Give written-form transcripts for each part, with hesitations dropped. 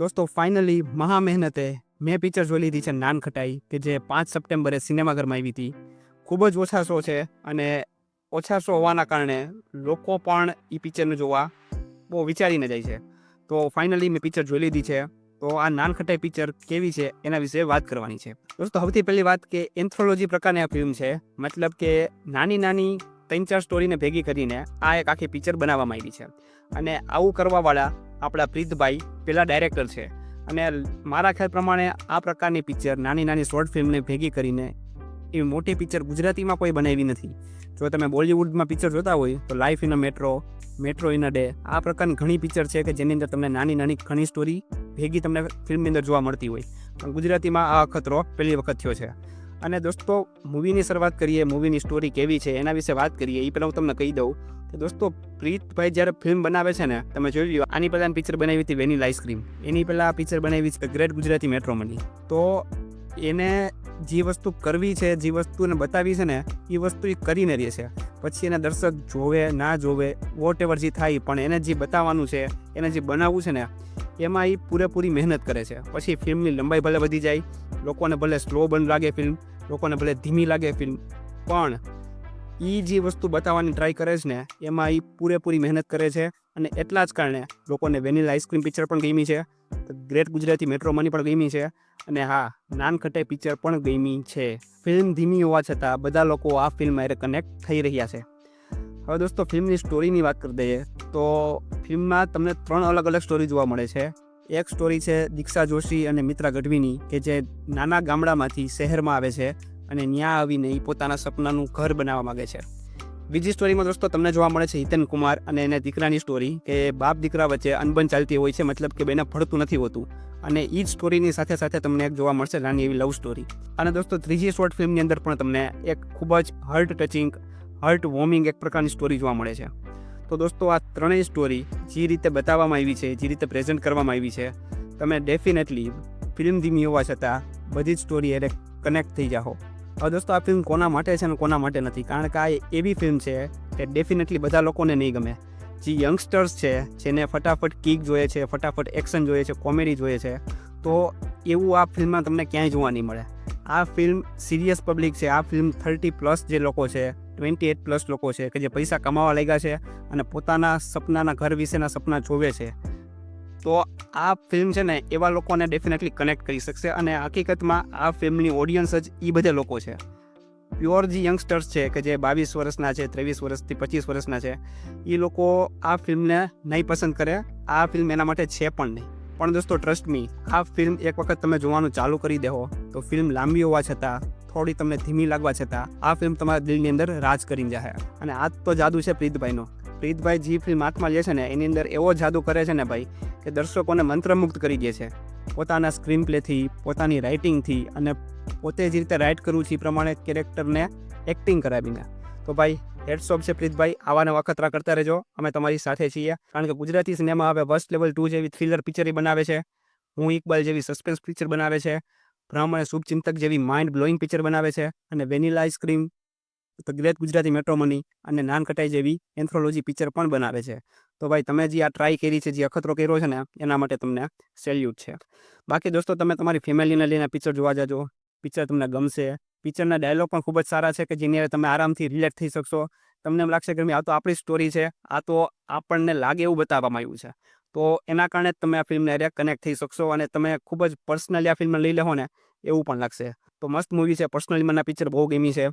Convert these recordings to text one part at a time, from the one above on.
દોસ્તો ફાઇનલી મહા મહેનતે મેં પિક્ચર જોઈ લીધી છે નાનખટાઈ, કે જે 5 સપ્ટેમ્બરે સિનેમાઘરમાં આવી હતી. ખૂબ જ ઓછા શો છે અને ઓછા શો હોવાના કારણે લોકો પણ એ પિક્ચરને જોવા બહુ વિચારીને જાય છે. તો ફાઇનલી મેં પિક્ચર જોઈ લીધી છે. તો આ નાનખટાઈ પિક્ચર કેવી છે એના વિશે વાત કરવાની છે. દોસ્તો સૌથી પહેલી વાત કે એન્થોલોજી પ્રકારની આ ફિલ્મ છે. મતલબ કે નાની નાની 3-4 સ્ટોરીને ભેગી કરીને આ એક આખી પિક્ચર બનાવવામાં આવી છે. અને આવું કરવાવાળા આપણા પ્રીતભાઈ પેલા ડાયરેક્ટર છે. અને મારા ખ્યાલ પ્રમાણે આ પ્રકારની પિક્ચર નાની નાની શોર્ટ ફિલ્મને ભેગી કરીને એવી મોટી પિક્ચર ગુજરાતીમાં કોઈ બનાવી નથી. જો તમે બોલિવૂડમાં પિક્ચર જોતા હોય તો life in a metro, metro in a day, આ પ્રકારની ઘણી પિક્ચર છે કે જેની અંદર તમને નાની નાની ઘણી સ્ટોરી ભેગી તમને ફિલ્મની અંદર જોવા મળતી હોય. પણ ગુજરાતીમાં આ અખતરો પહેલી વખત થયો છે. અને દોસ્તો મૂવીની શરૂઆત કરીએ, મૂવીની સ્ટોરી કેવી છે એના વિશે વાત કરીએ એ પહેલાં હું તમને કહી દઉં કે દોસ્તો પ્રીતભાઈ જ્યારે ફિલ્મ બનાવે છે ને, તમે જોઈ લો આની પહેલાં પિક્ચર બનાવી હતી વેનીલા આઈસ્ક્રીમ, એની પહેલાં પિક્ચર બનાવી છે ગ્રેટ ગુજરાતી મેટ્રોમની. તો એને જે વસ્તુ કરવી છે, જે વસ્તુને બતાવી છે ને, એ વસ્તુ એ કરીને રહે છે. પછી એને દર્શક જોવે ના જોવે વોટ એવર જે થાય, પણ એને જે બતાવવાનું છે, એને જે બનાવવું છે ને, એમાં એ પૂરેપૂરી મહેનત કરે છે. પછી ફિલ્મની લંબાઈ ભલે વધી જાય, લોકોને ભલે સ્લો બન લાગે ફિલ્મ, લોકોને ભલે ધીમી લાગે ફિલ્મ, પણ એ જે વસ્તુ બતાવવાની ટ્રાય કરે છે ને એમાં એ પૂરેપૂરી મહેનત કરે છે. અને એટલા જ કારણે લોકોને વેનીલા આઈસ્ક્રીમ પિક્ચર પણ ગમી છે, ગ્રેટ ગુજરાતી મેટ્રો મની પણ ગમી છે, અને હા, નાનખટાઈ પિક્ચર પણ ગમી છે. ફિલ્મ ધીમી હોવા છતાં બધા લોકો આ ફિલ્મ હારે કનેક્ટ થઈ રહ્યા છે. હવે દોસ્તો ફિલ્મની સ્ટોરીની વાત કરી દઈએ તો ફિલ્મમાં તમને 3 અલગ અલગ સ્ટોરી જોવા મળે છે. એક સ્ટોરી છે દીક્ષા જોશી અને મિત્રા ગઢવીની, કે જે નાના ગામડામાંથી શહેરમાં આવે છે અને ત્યાં આવીને એ પોતાના સપનાનું ઘર બનાવવા માગે છે. બીજી સ્ટોરીમાં દોસ્તો તમને જોવા મળે છે હિતેન કુમાર અને એના દીકરાની સ્ટોરી, કે બાપ દીકરા વચ્ચે અનબન ચાલતી હોય છે, મતલબ કે બેને ફળતું નથી હોતું. અને એ જ સ્ટોરીની સાથે સાથે તમને એક જોવા મળશે નાની એવી લવ સ્ટોરી. અને દોસ્તો ત્રીજી શોર્ટ ફિલ્મની અંદર પણ તમને એક ખૂબ જ હાર્ટ ટચિંગ, હાર્ટ વોર્મિંગ એક પ્રકારની સ્ટોરી જોવા મળે છે. તો દોસ્તો આ ત્રણેય સ્ટોરી જે રીતે બતાવવામાં આવી છે, જે રીતે પ્રેઝન્ટ કરવામાં આવી છે, તમે ડેફિનેટલી ફિલ્મ ધીમી હોવા છતાં બધી જ સ્ટોરી એને કનેક્ટ થઈ જાઓ. હવે દોસ્તો આ ફિલ્મ કોના માટે છે અને કોના માટે નથી, કારણ કે આ એવી ફિલ્મ છે કે ડેફિનેટલી બધા લોકોને નહીં ગમે. જે યંગસ્ટર્સ છે, જેને ફટાફટ કિક જોઈએ છે, ફટાફટ એક્શન જોઈએ છે, કોમેડી જોઈએ છે, તો એવું આ ફિલ્મમાં તમને ક્યાંય જોવા નહીં મળે. આ ફિલ્મ સિરિયસ પબ્લિક છે. આ ફિલ્મ 30+ જે લોકો છે, 28+ લોકો છે કે જે પૈસા કમાવા લાગ્યા છે અને પોતાના સપનાના ઘર વિશેના સપના જોવે છે. તો આ ફિલ્મ છે ને એવા લોકોને ડેફિનેટલી કનેક્ટ કરી શકશે. અને હકીકતમાં આ ફિલ્મની ઓડિયન્સ જ એ બધા લોકો છે. પ્યોર જે યંગસ્ટર્સ છે કે જે 22 વર્ષના છે, 23 વર્ષથી 25 વર્ષના છે, એ લોકો આ ફિલ્મને નહીં પસંદ કરે. આ ફિલ્મ એના માટે છે પણ નહીં. પણ દોસ્તો ટ્રસ્ટ મી, આ ફિલ્મ એક વખત તમે જોવાનું ચાલુ કરી દેવો તો ફિલ્મ લાંબી હોવા છતાં, થોડી તમને ધીમી લાગવા છતાં, આ ફિલ્મ તમારા દિલની અંદર રાજ કરીને જાય. અને આ તો જાદુ છે પ્રીતભાઈનો. પ્રીતભાઈ જે ફિલ્મ હાથમાં લે છે ને એની અંદર એવો જાદુ કરે છે ને ભાઈ, કે દર્શકોને મંત્રમુગ્ધ કરી દે છે. પોતાના સ્ક્રીન પ્લેથી, પોતાની રાઇટિંગથી, અને પોતે જે રીતે રાઇટ કરવું છે એ પ્રમાણે કેરેક્ટરને એક્ટિંગ કરાવીને. તો ભાઈ હેડ્સ ઓફ છે પ્રીતભાઈ. આવા નવા ખતરા કરતા રહેજો, અમે તમારી સાથે છીએ. કારણ કે ગુજરાતી સિનેમા હવે વર્સ્ટ લેવલ 2 જેવી થ્રિલર પિક્ચર બનાવે છે, હું ઇકબાલ જેવી સસ્પેન્સ પિક્ચર બનાવે છે, બ્રાહ્મણ શુભચિંતક જેવી માઇન્ડ બ્લોઈંગ પિક્ચર બનાવે છે, અને વેનીલા આઈસ્ક્રીમ, તો ગ્રેટ ગુજરાતી મેટ્રોમની અને નાનખટાઈ જેવી એન્થોલોજી પિક્ચર પણ બનાવે છે. તો ભાઈ તમે જે આ ટ્રાય કરી છે, જે અખતરો કર્યો છે ને, એના માટે તમને સેલ્યુટ છે. બાકી દોસ્તો તમે તમારી ફેમિલીને લઈને પિક્ચર જોવા જાજો. પિક્ચર તમને ગમશે. પિક્ચરના ડાયલોગ પણ ખૂબ જ સારા છે કે જેની તમે આરામથી રિલેટ થઈ શકશો. તમને એમ લાગશે કે આ તો આપણી સ્ટોરી છે, આ તો આપણને લાગે એવું બતાવવામાં આવ્યું છે. તો એના કારણે તમે આ ફિલ્મને કનેક્ટ થઈ શકશો અને તમે ખૂબ જ પર્સનલી આ ફિલ્મને લઈ લેવો ને એવું પણ લાગશે. તો મસ્ત મૂવી છે. પર્સનલી મને આ પિક્ચર બહુ ગમી છે.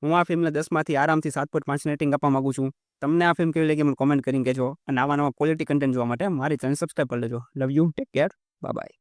હું આ ફિલ્મને 10માંથી આરામથી 7.5 રેટિંગ આપવા માંગુ છું. તમને આ ફિલ્મ કેવી લાગી મને કોમેન્ટ કરીને કહેજો. અને આવા નવા ક્વોલિટી કન્ટેન્ટ જોવા માટે મારી ચેનલ સબસ્ક્રાઈબ કરી લેજો. Love you, take care, bye bye.